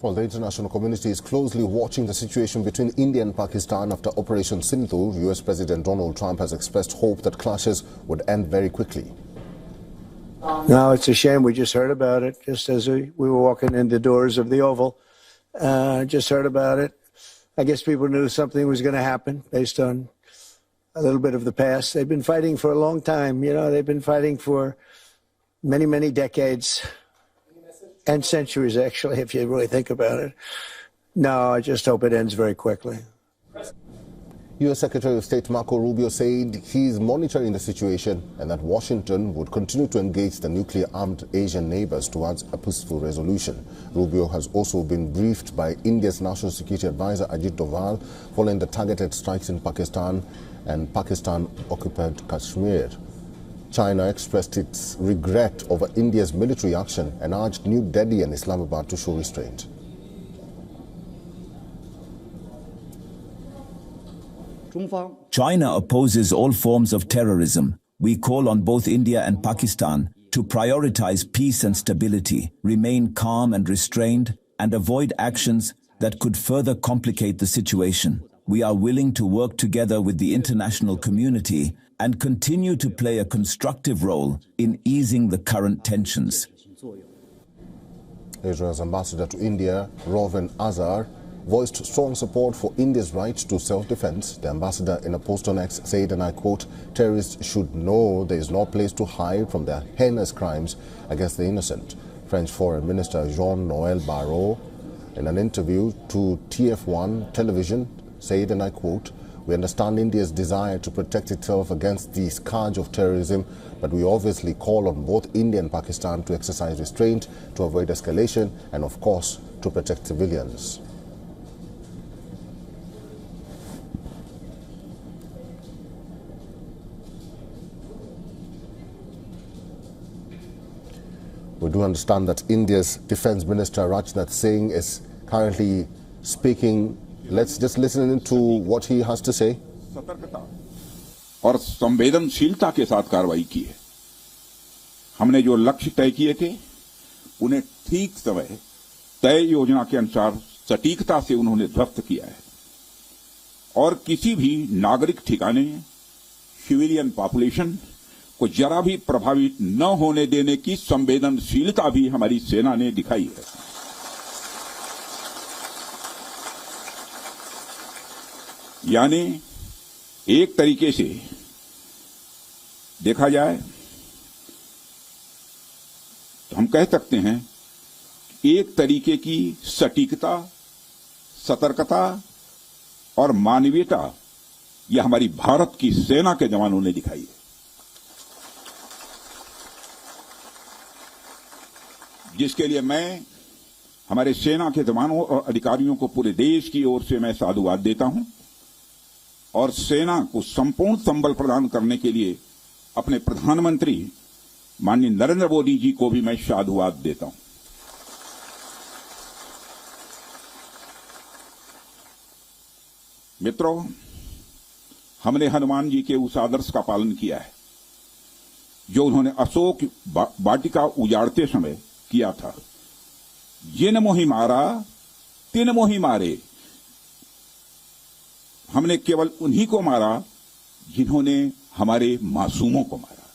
Well, the international community is closely watching the situation between India and Pakistan after Operation Sindhu. US President Donald Trump has expressed hope that clashes would end very quickly. No, it's a shame. We just heard about it just as we were walking in the doors of the Oval. Just heard about it. I guess people knew something was going to happen based on a little bit of the past. They've been fighting for a long time. You know, they've been fighting for many, many decades and centuries, actually, if you really think about it. No, I just hope it ends very quickly. U.S. Secretary of State Marco Rubio said he is monitoring the situation and that Washington would continue to engage the nuclear-armed Asian neighbors towards a peaceful resolution. Rubio has also been briefed by India's National Security Advisor Ajit Doval following the targeted strikes in Pakistan and Pakistan-occupied Kashmir. China expressed its regret over India's military action and urged New Delhi and Islamabad to show restraint. China opposes all forms of terrorism. We call on both India and Pakistan to prioritize peace and stability, remain calm and restrained, and avoid actions that could further complicate the situation. We are willing to work together with the international community and continue to play a constructive role in easing the current tensions. Israel's ambassador to India, Reuven Azar, voiced strong support for India's right to self-defense. The ambassador in a post on X said, and I quote, "Terrorists should know there is no place to hide from their heinous crimes against the innocent." French Foreign Minister Jean-Noël Barrot, in an interview to TF1 television, said, and I quote, "We understand India's desire to protect itself against the scourge of terrorism, but we obviously call on both India and Pakistan to exercise restraint, to avoid escalation, and of course, to protect civilians." We do understand that India's Defense Minister Rajnath Singh is currently speaking. Let's just listen to what he has to say. सतर्कता और संवेदनशीलता के साथ कार्रवाई की है। हमने जो लक्ष्य तय किए थे उन्हें ठीक समय तय योजना के अनुसार सटीकता से उन्होंने ध्वस्त किया है और किसी भी नागरिक ठिकाने सिविलियन पॉपुलेशन को जरा भी प्रभावित न होने देने की संवेदनशीलता भी हमारी सेना ने दिखाई है। यानी एक तरीके से देखा जाए तो हम कह सकते हैं एक तरीके की सटीकता, सतर्कता और मानवीयता यह हमारी भारत की सेना के जवानों ने दिखाई है, जिसके लिए मैं हमारे सेना के जवानों और अधिकारियों को पूरे देश की ओर से मैं साधुवाद देता हूं और सेना को संपूर्ण संबल प्रदान करने के लिए अपने प्रधानमंत्री माननीय नरेंद्र मोदी जी को भी मैं साधुवाद देता हूं। मित्रों, हमने हनुमान जी के उस आदर्श का पालन किया है जो उन्होंने अशोक वाटिका उजाड़ते समय किया था। जिन मोहि मारा तिन मोहि मारे। हमने केवल उन्हीं को मारा जिन्होंने हमारे मासूमों को मारा।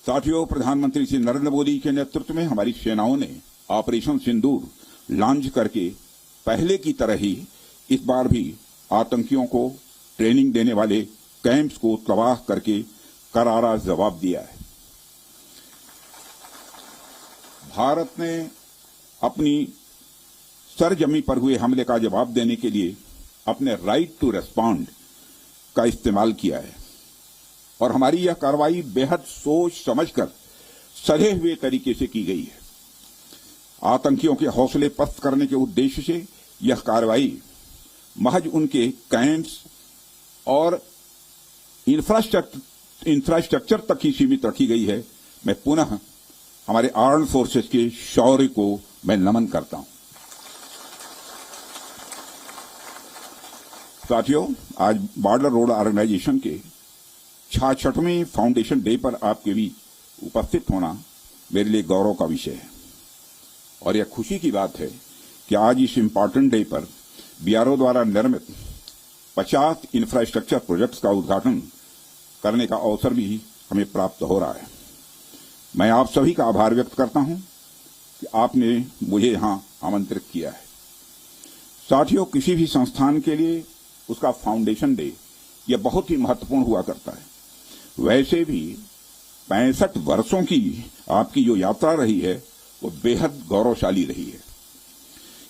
साथियों, प्रधानमंत्री श्री नरेंद्र मोदी के नेतृत्व में हमारी सेनाओं ने ऑपरेशन सिंदूर लॉन्च करके पहले की तरह ही इस बार भी आतंकियों को ट्रेनिंग देने वाले कैंप्स को तबाह करके करारा जवाब दिया है। भारत ने अपनी सरजमी पर हुए हमले का जवाब देने के लिए अपने राइट टू रेस्पॉन्ड का इस्तेमाल किया है और हमारी यह कार्रवाई बेहद सोच समझकर सधे हुए तरीके से की गई है। आतंकियों के हौसले पस्त करने के उद्देश्य से यह कार्रवाई महज उनके कैंप्स और इंफ्रास्ट्रक्चर तक ही सीमित रखी गई है। मैं पुनः हमारे आर्म्ड फोर्सेस के शौर्य को मैं नमन करता हूं। साथियों, आज बॉर्डर रोड ऑर्गेनाइजेशन के 66वें फाउंडेशन डे पर आपके बीच उपस्थित होना मेरे लिए गौरव का विषय है और यह खुशी की बात है कि आज इस इम्पॉर्टेंट डे पर बीआरओ द्वारा निर्मित 50 इंफ्रास्ट्रक्चर प्रोजेक्ट्स का उद्घाटन करने का अवसर भी हमें प्राप्त हो रहा है। मैं आप सभी का आभार व्यक्त करता हूं कि आपने मुझे यहां आमंत्रित किया है। साथियों, किसी भी संस्थान के लिए उसका फाउंडेशन डे यह बहुत ही महत्वपूर्ण हुआ करता है। वैसे भी 65 वर्षों की आपकी जो यात्रा रही है वो बेहद गौरवशाली रही है।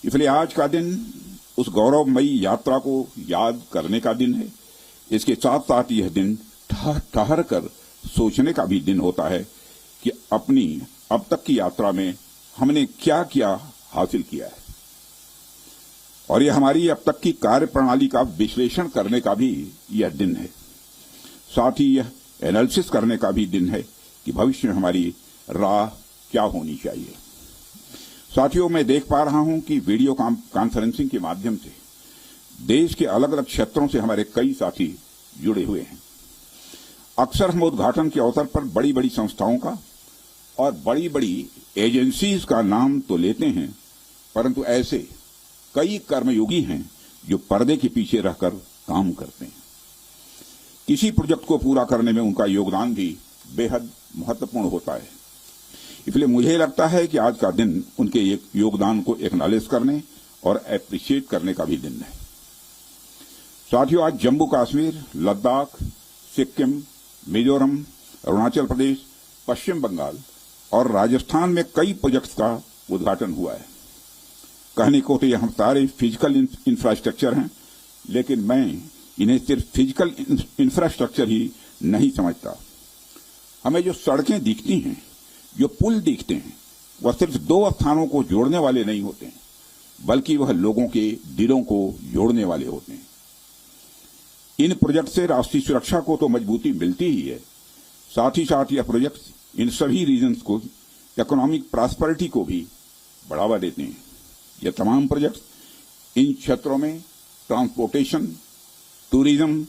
इसलिए आज का दिन उस गौरवमयी यात्रा को याद करने का दिन है। इसके साथ साथ यह दिन ठहर कर सोचने का भी दिन होता है कि अपनी अब तक की यात्रा में हमने क्या क्या हासिल किया है और यह हमारी अब तक की कार्य प्रणाली का विश्लेषण करने का भी यह दिन है। साथ ही यह एनालिसिस करने का भी दिन है कि भविष्य में हमारी राह क्या होनी चाहिए। साथियों, मैं देख पा रहा हूं कि वीडियो कॉन्फ्रेंसिंग के माध्यम से देश के अलग अलग क्षेत्रों से हमारे कई साथी जुड़े हुए हैं। अक्सर हम उद्घाटन के अवसर पर बड़ी बड़ी संस्थाओं का और बड़ी बड़ी एजेंसीज का नाम तो लेते हैं, परंतु ऐसे कई कर्मयोगी हैं जो पर्दे के पीछे रहकर काम करते हैं। किसी प्रोजेक्ट को पूरा करने में उनका योगदान भी बेहद महत्वपूर्ण होता है। इसलिए मुझे लगता है कि आज का दिन उनके योगदान को एक्नॉलेज करने और एप्रिशिएट करने का भी दिन है। साथियों, आज जम्मू कश्मीर, लद्दाख, सिक्किम, मिजोरम, अरुणाचल प्रदेश, पश्चिम बंगाल और राजस्थान में कई प्रोजेक्ट्स का उद्घाटन हुआ है। कहने को तो यह सारे फिजिकल इंफ्रास्ट्रक्चर हैं, लेकिन मैं इन्हें सिर्फ फिजिकल इंफ्रास्ट्रक्चर ही नहीं समझता। हमें जो सड़कें दिखती हैं, जो पुल दिखते हैं, वह सिर्फ दो स्थानों को जोड़ने वाले नहीं होते हैं, बल्कि वह लोगों के दिलों को जोड़ने वाले होते हैं। इन प्रोजेक्ट से राष्ट्रीय सुरक्षा को तो मजबूती मिलती ही है, साथ ही साथ यह प्रोजेक्ट इन सभी रीजन्स को इकोनॉमिक प्रॉस्पेरिटी को भी बढ़ावा देते हैं। यह तमाम प्रोजेक्ट इन क्षेत्रों में ट्रांसपोर्टेशन, टूरिज्म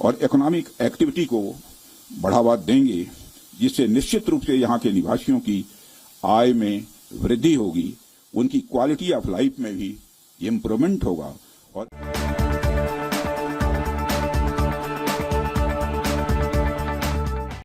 और इकोनॉमिक एक्टिविटी को बढ़ावा देंगे, जिससे निश्चित रूप से यहाँ के निवासियों की आय में वृद्धि होगी, उनकी क्वालिटी ऑफ लाइफ में भी इम्प्रूवमेंट होगा और